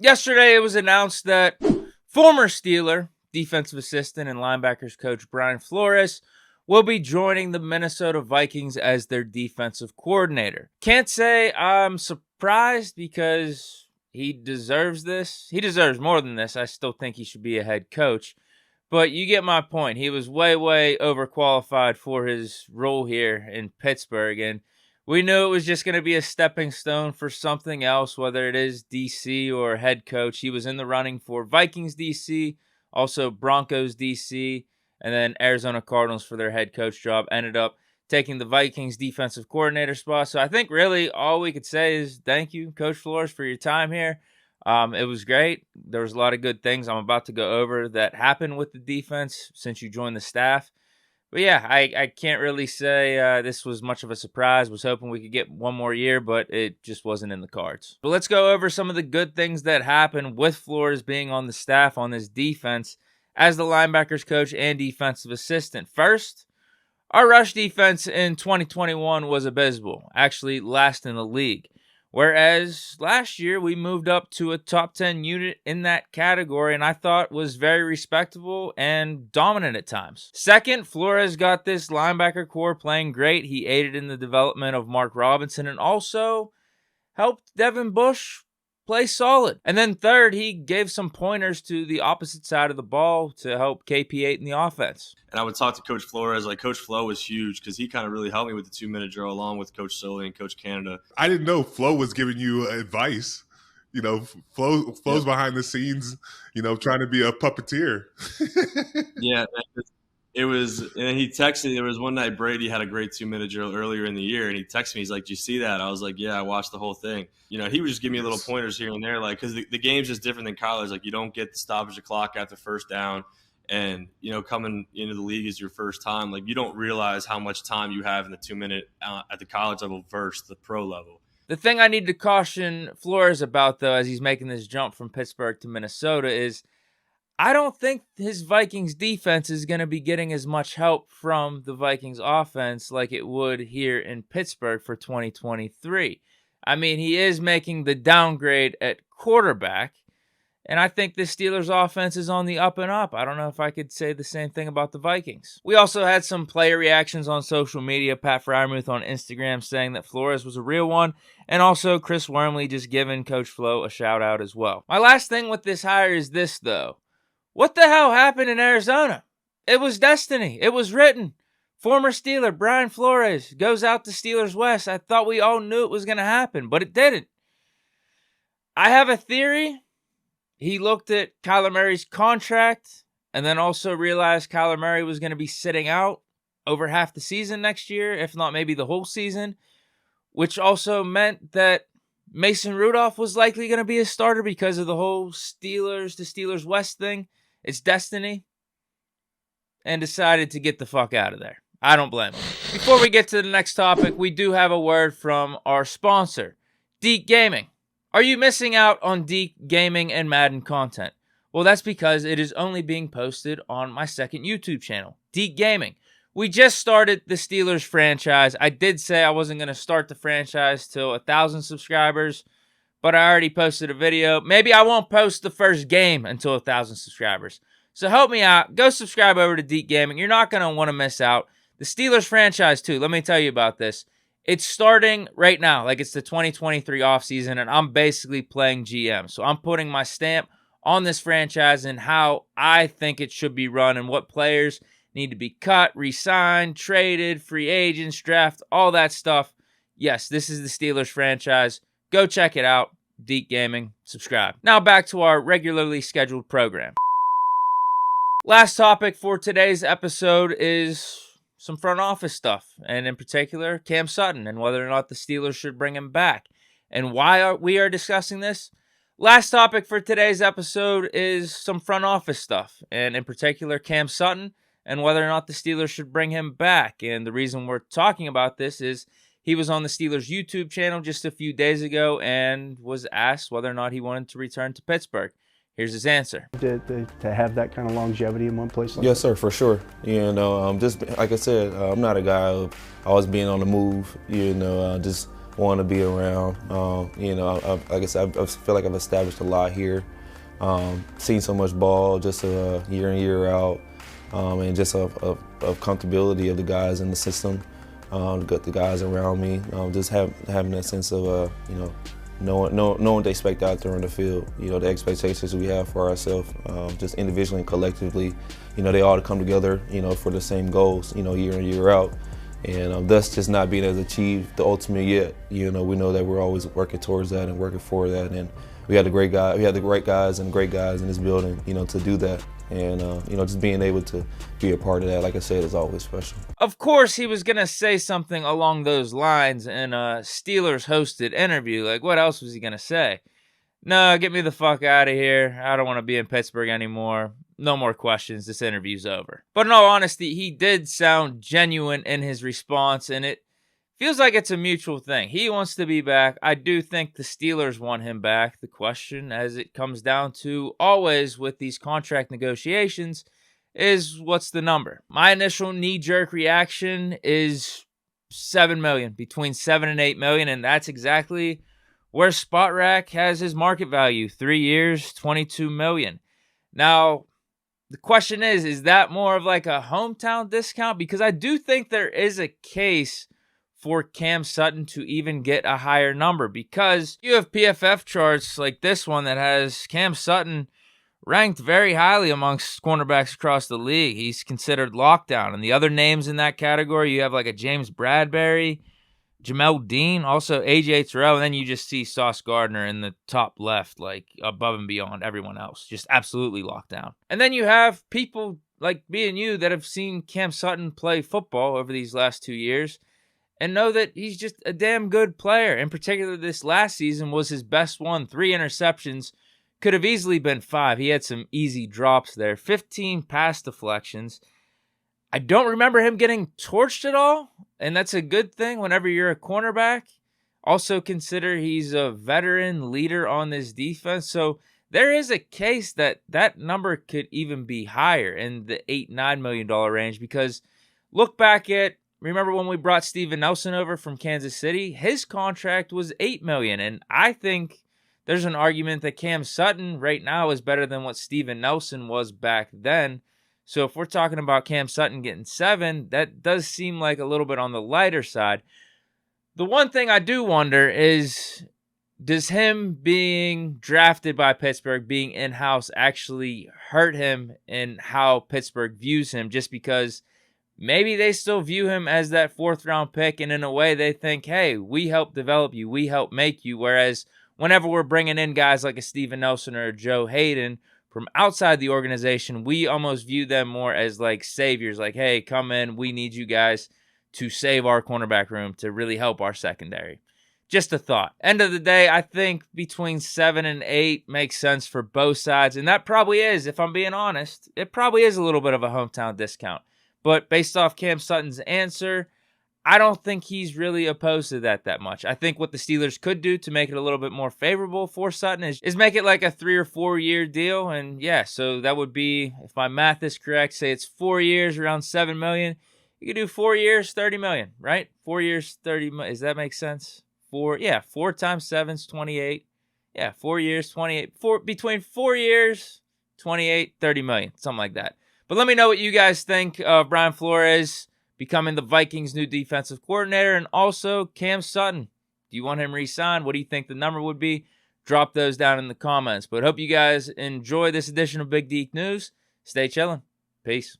Yesterday, it was announced that former Steeler defensive assistant and linebackers coach Brian Flores will be joining the Minnesota Vikings as their defensive coordinator. Can't say I'm surprised because he deserves this. He deserves more than this. I still think he should be a head coach. But you get my point. He was way, way overqualified for his role here in Pittsburgh. And we knew it was just going to be a stepping stone for something else, whether it is DC or head coach. He was in the running for Vikings DC, also Broncos DC, and then Arizona Cardinals for their head coach job. Ended up taking the Vikings defensive coordinator spot. So I think really all we could say is thank you, Coach Flores, for your time here. It was great. There was a lot of good things I'm about to go over that happened with the defense since you joined the staff. But yeah, I can't really say this was much of a surprise. Was hoping we could get one more year, but it just wasn't in the cards. But let's go over some of the good things that happened with Flores being on the staff on this defense as the linebackers coach and defensive assistant. First, our rush defense in 2021 was abysmal, actually last in the league. Whereas last year we moved up to a top 10 unit in that category and I thought was very respectable and dominant at times. Second, Flores got this linebacker core playing great. He aided in the development of Mark Robinson and also helped Devin Bush play solid. And then third, he gave some pointers to the opposite side of the ball to help KP8 in the offense. And I would talk to Coach Flores. Like, Coach Flo was huge because he kind of really helped me with the 2-minute drill along with Coach Soley and Coach Canada. I didn't know Flo was giving you advice. You know, Flo's behind the scenes, you know, trying to be a puppeteer. Yeah, it was, and he texted. There was one night Brady had a great 2-minute drill earlier in the year, and he texted me. He's like, "Did you see that?" I was like, "Yeah, I watched the whole thing." You know, he would just give me little pointers here and there, like because the game's just different than college. Like, you don't get the stoppage of clock after first down, and you know, coming into the league is your first time. Like, you don't realize how much time you have in the 2-minute at the college level versus the pro level. The thing I need to caution Flores about, though, as he's making this jump from Pittsburgh to Minnesota is I don't think his Vikings defense is going to be getting as much help from the Vikings offense like it would here in Pittsburgh for 2023. I mean, he is making the downgrade at quarterback, and I think the Steelers offense is on the up and up. I don't know if I could say the same thing about the Vikings. We also had some player reactions on social media. Pat Fryermuth on Instagram saying that Flores was a real one, and also Chris Wormley just giving Coach Flo a shout out as well. My last thing with this hire is this, though. What the hell happened in Arizona? It was destiny. It was written. Former Steeler Brian Flores goes out to Steelers West. I thought we all knew it was going to happen, but it didn't. I have a theory. He looked at Kyler Murray's contract and then also realized Kyler Murray was going to be sitting out over half the season next year, if not maybe the whole season, which also meant that Mason Rudolph was likely going to be a starter because of the whole Steelers to Steelers West thing. It's destiny. And decided to get the fuck out of there. I don't blame him. Before we get to the next topic, we do have a word from our sponsor, Deke Gaming. Are you missing out on Deke Gaming and Madden content? Well, that's because it is only being posted on my second YouTube channel, Deke Gaming. We just started the Steelers franchise. I did say I wasn't going to start the franchise till 1,000 subscribers, but I already posted a video. Maybe I won't post the first game until 1,000 subscribers. So help me out. Go subscribe over to Deke Gaming. You're not going to want to miss out. The Steelers franchise, too. Let me tell you about this. It's starting right now. Like, it's the 2023 offseason, and I'm basically playing GM. So I'm putting my stamp on this franchise and how I think it should be run and what players need to be cut, re-signed, traded, free agents, draft, all that stuff. Yes, this is the Steelers franchise. Go check it out. Deke Gaming. Subscribe. Now back to our regularly scheduled program. Last topic for today's episode is some front office stuff, and in particular, Cam Sutton and whether or not the Steelers should bring him back. And why we are discussing this? Last topic for today's episode is some front office stuff, and in particular, Cam Sutton and whether or not the Steelers should bring him back. And the reason we're talking about this is he was on the Steelers YouTube channel just a few days ago and was asked whether or not he wanted to return to Pittsburgh. Here's his answer. To have that kind of longevity in one place like Yes, sir, for sure. You know, just like I said, I'm not a guy of always being on the move, you know, just want to be around. You know, like I said, I feel like I've established a lot here. Seen so much ball just year in, year out, and just of comfortability of the guys in the system, the guys around me. Just having that sense of, you know, knowing what they expect out there on the field. You know, the expectations we have for ourselves, just individually and collectively. You know, they all come together, you know, for the same goals, you know, year in, year out. And thus just not being able to achieve the ultimate yet. You know, we know that we're always working towards that and working for that. And we had the right guys and great guys in this building, you know, to do that. And, you know, just being able to be a part of that, like I said, is always special. Of course, he was going to say something along those lines in a Steelers-hosted interview. Like, what else was he going to say? No, get me the fuck out of here. I don't want to be in Pittsburgh anymore. No more questions. This interview's over. But in all honesty, he did sound genuine in his response, and it feels like it's a mutual thing. He wants to be back. I do think the Steelers want him back. The question, as it comes down to always with these contract negotiations, is what's the number? My initial knee-jerk reaction is $7 million, between $7 and $8 million, and that's exactly where Spot Rack has his market value. 3 years, $22 million. Now, the question is that more of like a hometown discount? Because I do think there is a case for Cam Sutton to even get a higher number, because you have PFF charts like this one that has Cam Sutton ranked very highly amongst cornerbacks across the league. He's considered lockdown. And the other names in that category, you have like a James Bradbury, Jamel Dean, also A.J. Terrell, and then you just see Sauce Gardner in the top left, like above and beyond everyone else. Just absolutely locked down. And then you have people like me and you that have seen Cam Sutton play football over these last 2 years and know that he's just a damn good player. In particular, this last season was his best one. 3 interceptions, could have easily been 5. He had some easy drops there. 15 pass deflections. I don't remember him getting torched at all, and that's a good thing whenever you're a cornerback. Also consider he's a veteran leader on this defense, so there is a case that that number could even be higher in the $8-9 million range, because look back at, remember when we brought Steven Nelson over from Kansas City? His contract was $8 million, and I think there's an argument that Cam Sutton right now is better than what Steven Nelson was back then. So if we're talking about Cam Sutton getting 7, that does seem like a little bit on the lighter side. The one thing I do wonder is, does him being drafted by Pittsburgh, being in-house, actually hurt him in how Pittsburgh views him? Just because maybe they still view him as that 4th-round pick, and in a way they think, hey, we helped develop you, we helped make you, whereas whenever we're bringing in guys like a Steven Nelson or a Joe Hayden from outside the organization, we almost view them more as like saviors, like, hey, come in, we need you guys to save our cornerback room, to really help our secondary. Just a thought. End of the day, I think between 7 and 8 makes sense for both sides, and that probably is, if I'm being honest, it probably is a little bit of a hometown discount. But based off Cam Sutton's answer, I don't think he's really opposed to that much. I think what the Steelers could do to make it a little bit more favorable for Sutton is make it like a 3 or 4 year deal. And yeah, so that would be, if my math is correct, say it's 4 years, around $7 million. You could do 4 years, $30 million, right? 4 years, $30 million. Does that make sense? 4 times 7 is 28. Yeah, 4 years, 28. Between 4 years, 28, $30 million, something like that. But let me know what you guys think of Brian Flores becoming the Vikings' new defensive coordinator, and also Cam Sutton. Do you want him re-signed? What do you think the number would be? Drop those down in the comments. But hope you guys enjoy this edition of Big Deke News. Stay chillin'. Peace.